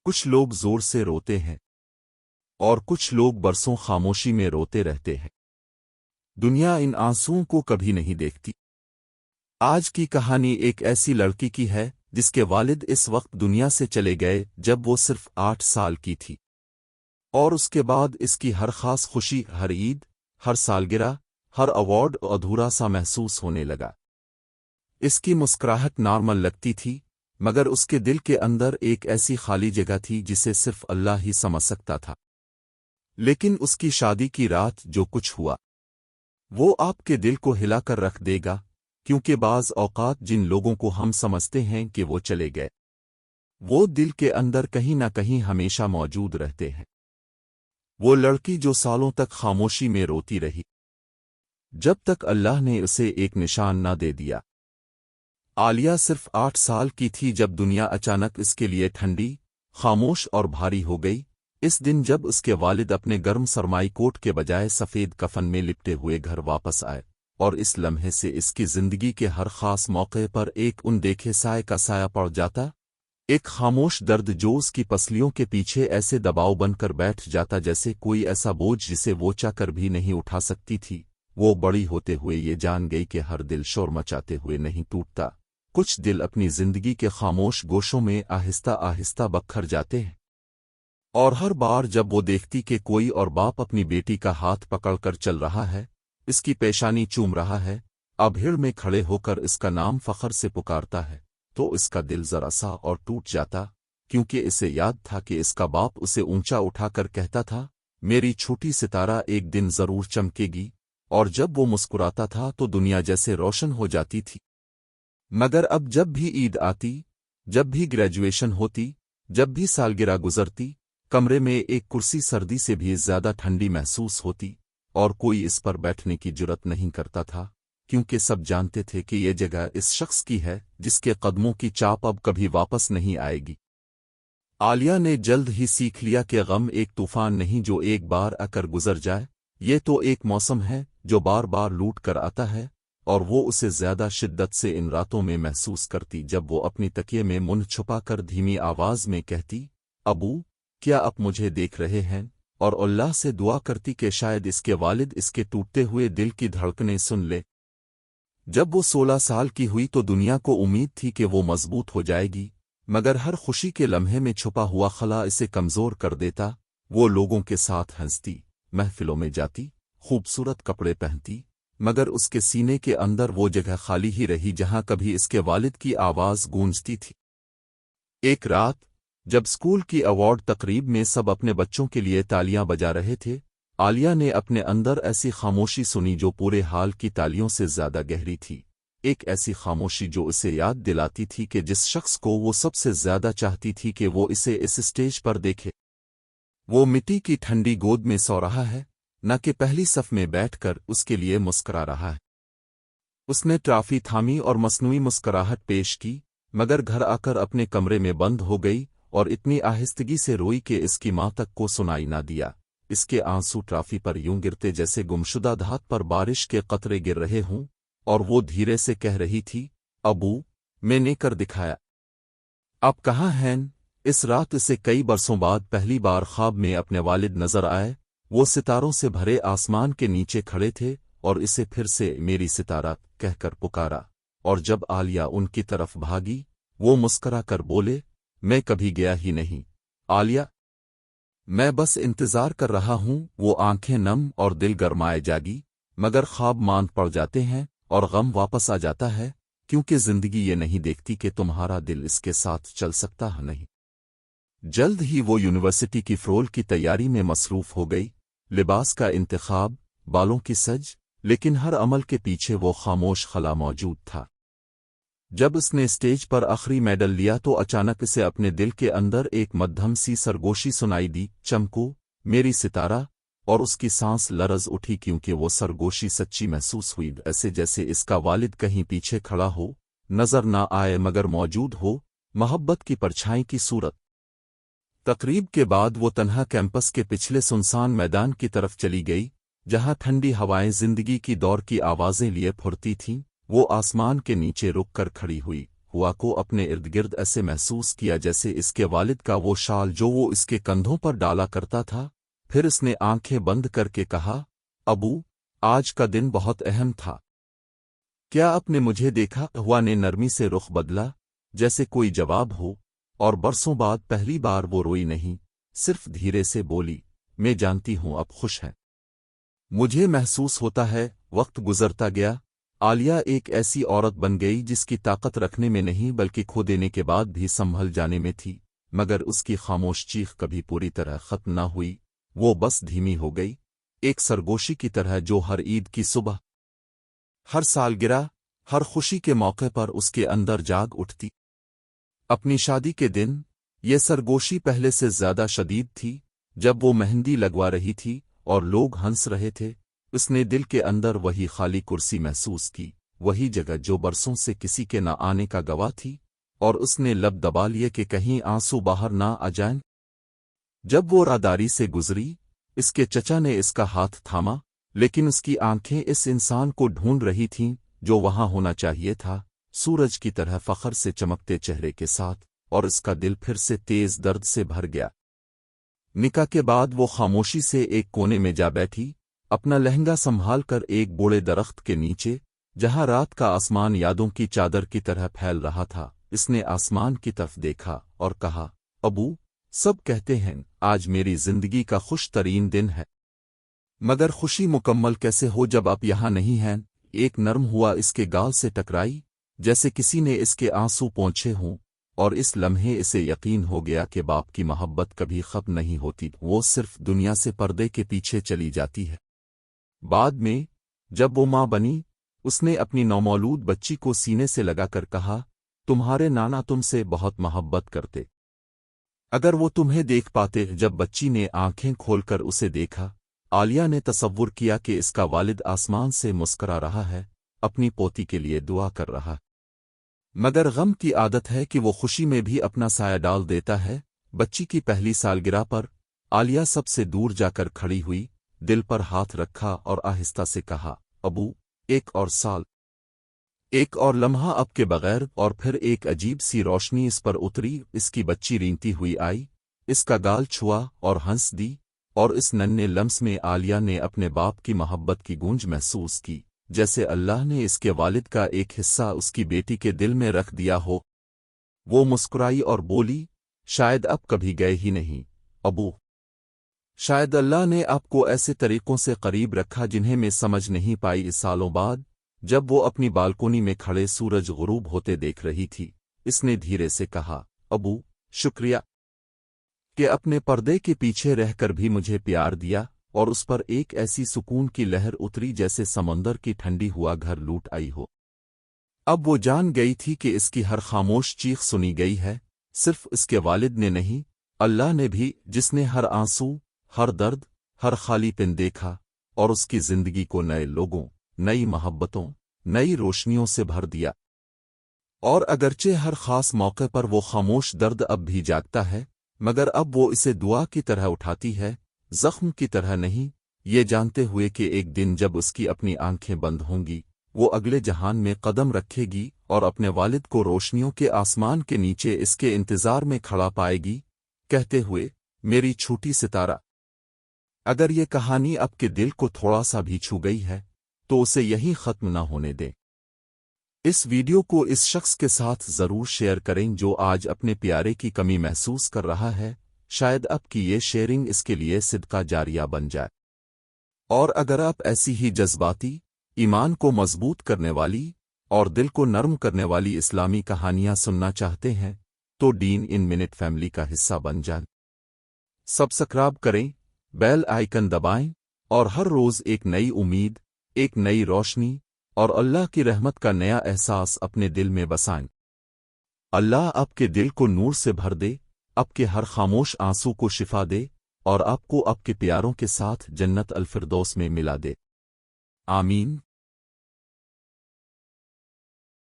کچھ لوگ زور سے روتے ہیں اور کچھ لوگ برسوں خاموشی میں روتے رہتے ہیں۔ دنیا ان آنسوؤں کو کبھی نہیں دیکھتی۔ آج کی کہانی ایک ایسی لڑکی کی ہے جس کے والد اس وقت دنیا سے چلے گئے جب وہ صرف 8 سال کی تھی، اور اس کے بعد اس کی ہر خاص خوشی، ہر عید، ہر سالگرہ، ہر ایوارڈ ادھورا سا محسوس ہونے لگا۔ اس کی مسکراہٹ نارمل لگتی تھی، مگر اس کے دل کے اندر ایک ایسی خالی جگہ تھی جسے صرف اللہ ہی سمجھ سکتا تھا۔ لیکن اس کی شادی کی رات جو کچھ ہوا وہ آپ کے دل کو ہلا کر رکھ دے گا، کیونکہ بعض اوقات جن لوگوں کو ہم سمجھتے ہیں کہ وہ چلے گئے، وہ دل کے اندر کہیں نہ کہیں ہمیشہ موجود رہتے ہیں۔ وہ لڑکی جو سالوں تک خاموشی میں روتی رہی جب تک اللہ نے اسے ایک نشان نہ دے دیا۔ عالیہ صرف 8 سال کی تھی جب دنیا اچانک اس کے لیے ٹھنڈی، خاموش اور بھاری ہو گئی۔ اس دن جب اس کے والد اپنے گرم سرمائی کوٹ کے بجائے سفید کفن میں لپٹے ہوئے گھر واپس آئے، اور اس لمحے سے اس کی زندگی کے ہر خاص موقع پر ایک ان دیکھے سائے کا سایہ پڑ جاتا، ایک خاموش درد جو اس کی پسلیوں کے پیچھے ایسے دباؤ بن کر بیٹھ جاتا جیسے کوئی ایسا بوجھ جسے وہ چا کر بھی نہیں اٹھا سکتی تھی۔ وہ بڑی ہوتے ہوئے یہ جان گئی کہ ہر دل شور مچاتے ہوئے نہیں ٹوٹتا، کچھ دل اپنی زندگی کے خاموش گوشوں میں آہستہ آہستہ بکھر جاتے ہیں۔ اور ہر بار جب وہ دیکھتی کہ کوئی اور باپ اپنی بیٹی کا ہاتھ پکڑ کر چل رہا ہے، اس کی پیشانی چوم رہا ہے، اب بھیڑ میں کھڑے ہو کر اس کا نام فخر سے پکارتا ہے، تو اس کا دل ذرا سا اور ٹوٹ جاتا، کیونکہ اسے یاد تھا کہ اس کا باپ اسے اونچا اٹھا کر کہتا تھا، میری چھوٹی ستارہ ایک دن ضرور چمکے گی، اور جب وہ مسکراتا تھا تو دنیا جیسے روشن ہو جاتی تھی۔ مگر اب جب بھی عید آتی، جب بھی گریجویشن ہوتی، جب بھی سالگرہ گزرتی، کمرے میں ایک کرسی سردی سے بھی زیادہ ٹھنڈی محسوس ہوتی، اور کوئی اس پر بیٹھنے کی جرت نہیں کرتا تھا، کیونکہ سب جانتے تھے کہ یہ جگہ اس شخص کی ہے جس کے قدموں کی چاپ اب کبھی واپس نہیں آئے گی۔ عالیہ نے جلد ہی سیکھ لیا کہ غم ایک طوفان نہیں جو ایک بار آ کر گزر جائے، یہ تو ایک موسم ہے جو بار بار لوٹ کر آتا ہے، اور وہ اسے زیادہ شدت سے ان راتوں میں محسوس کرتی جب وہ اپنی تکیے میں منہ چھپا کر دھیمی آواز میں کہتی، ابو، کیا آپ مجھے دیکھ رہے ہیں؟ اور اللہ سے دعا کرتی کہ شاید اس کے والد اس کے ٹوٹتے ہوئے دل کی دھڑکنیں سن لے۔ جب وہ 16 سال کی ہوئی تو دنیا کو امید تھی کہ وہ مضبوط ہو جائے گی، مگر ہر خوشی کے لمحے میں چھپا ہوا خلا اسے کمزور کر دیتا۔ وہ لوگوں کے ساتھ ہنستی، محفلوں میں جاتی، خوبصورت کپڑے پہنتی، مگر اس کے سینے کے اندر وہ جگہ خالی ہی رہی جہاں کبھی اس کے والد کی آواز گونجتی تھی۔ ایک رات جب اسکول کی ایوارڈ تقریب میں سب اپنے بچوں کے لیے تالیاں بجا رہے تھے، عالیہ نے اپنے اندر ایسی خاموشی سنی جو پورے حال کی تالیوں سے زیادہ گہری تھی، ایک ایسی خاموشی جو اسے یاد دلاتی تھی کہ جس شخص کو وہ سب سے زیادہ چاہتی تھی کہ وہ اسے اس اسٹیج پر دیکھے، وہ مٹی کی ٹھنڈی گود میں سو رہا ہے، نہ کہ پہلی صف میں بیٹھ کر اس کے لیے مسکرا رہا ہے۔ اس نے ٹرافی تھامی اور مصنوعی مسکراہٹ پیش کی، مگر گھر آ کر اپنے کمرے میں بند ہو گئی اور اتنی آہستگی سے روئی کہ اس کی ماں تک کو سنائی نہ دیا۔ اس کے آنسو ٹرافی پر یوں گرتے جیسے گمشدہ دھات پر بارش کے قطرے گر رہے ہوں، اور وہ دھیرے سے کہہ رہی تھی، ابو، میں نے کر دکھایا۔ اب کہاں ہیں؟ اس رات اسے کئی برسوں بعد پہلی بار خواب میں اپنے والد نظر آئے، وہ ستاروں سے بھرے آسمان کے نیچے کھڑے تھے، اور اسے پھر سے میری ستارہ کہہ کر پکارا، اور جب عالیہ ان کی طرف بھاگی، وہ مسکرا کر بولے، میں کبھی گیا ہی نہیں عالیہ، میں بس انتظار کر رہا ہوں۔ وہ آنکھیں نم اور دل گرمائے جاگی، مگر خواب ماند پڑ جاتے ہیں اور غم واپس آ جاتا ہے، کیونکہ زندگی یہ نہیں دیکھتی کہ تمہارا دل اس کے ساتھ چل سکتا ہے نہیں۔ جلد ہی وہ یونیورسٹی کی فرول کی تیاری میں مصروف ہو گئی، لباس کا انتخاب، بالوں کی سج، لیکن ہر عمل کے پیچھے وہ خاموش خلا موجود تھا۔ جب اس نے اسٹیج پر آخری میڈل لیا تو اچانک اسے اپنے دل کے اندر ایک مدھم سی سرگوشی سنائی دی، چمکو میری ستارہ، اور اس کی سانس لرز اٹھی کیونکہ وہ سرگوشی سچی محسوس ہوئی، ایسے جیسے اس کا والد کہیں پیچھے کھڑا ہو، نظر نہ آئے مگر موجود ہو، محبت کی پرچھائی کی صورت۔ تقریب کے بعد وہ تنہا کیمپس کے پچھلے سنسان میدان کی طرف چلی گئی، جہاں ٹھنڈی ہوائیں زندگی کی دور کی آوازیں لیے پھرتی تھیں۔ وہ آسمان کے نیچے رک کر کھڑی ہوئی، ہوا کو اپنے ارد گرد ایسے محسوس کیا جیسے اس کے والد کا وہ شال جو وہ اس کے کندھوں پر ڈالا کرتا تھا۔ پھر اس نے آنکھیں بند کر کے کہا، ابو، آج کا دن بہت اہم تھا۔ کیا آپ نے مجھے دیکھا؟ ہوا نے نرمی سے رخ بدلا جیسے کوئی جواب ہو، اور برسوں بعد پہلی بار وہ روئی نہیں، صرف دھیرے سے بولی، میں جانتی ہوں اب خوش ہے۔ مجھے محسوس ہوتا ہے وقت گزرتا گیا، عالیہ ایک ایسی عورت بن گئی جس کی طاقت رکھنے میں نہیں بلکہ کھو دینے کے بعد بھی سنبھل جانے میں تھی، مگر اس کی خاموش چیخ کبھی پوری طرح ختم نہ ہوئی، وہ بس دھیمی ہو گئی، ایک سرگوشی کی طرح جو ہر عید کی صبح، ہر سالگرہ، ہر خوشی کے موقع پر اس کے اندر جاگ اٹھتی۔ اپنی شادی کے دن یہ سرگوشی پہلے سے زیادہ شدید تھی، جب وہ مہندی لگوا رہی تھی اور لوگ ہنس رہے تھے، اس نے دل کے اندر وہی خالی کرسی محسوس کی، وہی جگہ جو برسوں سے کسی کے نہ آنے کا گواہ تھی، اور اس نے لب دبا لیے کہ کہیں آنسو باہر نہ آ جائیں۔ جب وہ راداری سے گزری، اس کے چچا نے اس کا ہاتھ تھاما، لیکن اس کی آنکھیں اس انسان کو ڈھونڈ رہی تھیں جو وہاں ہونا چاہیے تھا، سورج کی طرح فخر سے چمکتے چہرے کے ساتھ، اور اس کا دل پھر سے تیز درد سے بھر گیا۔ نکاح کے بعد وہ خاموشی سے ایک کونے میں جا بیٹھی، اپنا لہنگا سنبھال کر ایک بوڑے درخت کے نیچے، جہاں رات کا آسمان یادوں کی چادر کی طرح پھیل رہا تھا۔ اس نے آسمان کی طرف دیکھا اور کہا، ابو، سب کہتے ہیں آج میری زندگی کا خوش ترین دن ہے، مگر خوشی مکمل کیسے ہو جب آپ یہاں نہیں ہیں؟ ایک نرم ہوا اس کے گال سے ٹکرائی، جیسے کسی نے اس کے آنسو پونچھے ہوں، اور اس لمحے اسے یقین ہو گیا کہ باپ کی محبت کبھی ختم نہیں ہوتی، وہ صرف دنیا سے پردے کے پیچھے چلی جاتی ہے۔ بعد میں جب وہ ماں بنی، اس نے اپنی نومولود بچی کو سینے سے لگا کر کہا، تمہارے نانا تم سے بہت محبت کرتے، اگر وہ تمہیں دیکھ پاتے۔ جب بچی نے آنکھیں کھول کر اسے دیکھا، عالیہ نے تصور کیا کہ اس کا والد آسمان سے مسکرا رہا ہے، اپنی پوتی کے لیے دعا کر رہا، مگر غم کی عادت ہے کہ وہ خوشی میں بھی اپنا سایہ ڈال دیتا ہے۔ بچی کی پہلی سالگرہ پر عالیہ سب سے دور جا کر کھڑی ہوئی، دل پر ہاتھ رکھا اور آہستہ سے کہا، ابو، ایک اور سال، ایک اور لمحہ اب کے بغیر، اور پھر ایک عجیب سی روشنی اس پر اتری، اس کی بچی رینگتی ہوئی آئی، اس کا گال چھوا اور ہنس دی، اور اس ننھے لمس میں عالیہ نے اپنے باپ کی محبت کی گونج محسوس کی، جیسے اللہ نے اس کے والد کا ایک حصہ اس کی بیٹی کے دل میں رکھ دیا ہو۔ وہ مسکرائی اور بولی، شاید اب کبھی گئے ہی نہیں، ابو۔ شاید اللہ نے آپ کو ایسے طریقوں سے قریب رکھا جنہیں میں سمجھ نہیں پائی۔ اس سالوں بعد جب وہ اپنی بالکونی میں کھڑے سورج غروب ہوتے دیکھ رہی تھی، اس نے دھیرے سے کہا، ابو، شکریہ کہ اپنے پردے کے پیچھے رہ کر بھی مجھے پیار دیا، اور اس پر ایک ایسی سکون کی لہر اتری جیسے سمندر کی ٹھنڈی ہوا گھر لوٹ آئی ہو۔ اب وہ جان گئی تھی کہ اس کی ہر خاموش چیخ سنی گئی ہے، صرف اس کے والد نے نہیں، اللہ نے بھی، جس نے ہر آنسو، ہر درد، ہر خالی پن دیکھا، اور اس کی زندگی کو نئے لوگوں، نئی محبتوں، نئی روشنیوں سے بھر دیا۔ اور اگرچہ ہر خاص موقع پر وہ خاموش درد اب بھی جاگتا ہے، مگر اب وہ اسے دعا کی طرح اٹھاتی ہے، زخم کی طرح نہیں، یہ جانتے ہوئے کہ ایک دن جب اس کی اپنی آنکھیں بند ہوں گی، وہ اگلے جہان میں قدم رکھے گی اور اپنے والد کو روشنیوں کے آسمان کے نیچے اس کے انتظار میں کھڑا پائے گی، کہتے ہوئے، میری چھوٹی ستارہ۔ اگر یہ کہانی آپ کے دل کو تھوڑا سا بھی چھو گئی ہے، تو اسے یہیں ختم نہ ہونے دیں۔ اس ویڈیو کو اس شخص کے ساتھ ضرور شیئر کریں جو آج اپنے پیارے کی کمی محسوس کر رہا ہے، شاید آپ کی یہ شیئرنگ اس کے لیے صدقہ جاریہ بن جائے۔ اور اگر آپ ایسی ہی جذباتی، ایمان کو مضبوط کرنے والی اور دل کو نرم کرنے والی اسلامی کہانیاں سننا چاہتے ہیں، تو ڈین ان منٹ فیملی کا حصہ بن جائیں۔ سبسکرائب کریں، بیل آئیکن دبائیں، اور ہر روز ایک نئی امید، ایک نئی روشنی اور اللہ کی رحمت کا نیا احساس اپنے دل میں بسائیں۔ اللہ آپ کے دل کو نور سے بھر دے، آپ کے ہر خاموش آنسو کو شفا دے، اور آپ کو آپ کے پیاروں کے ساتھ جنت الفردوس میں ملا دے۔ آمین۔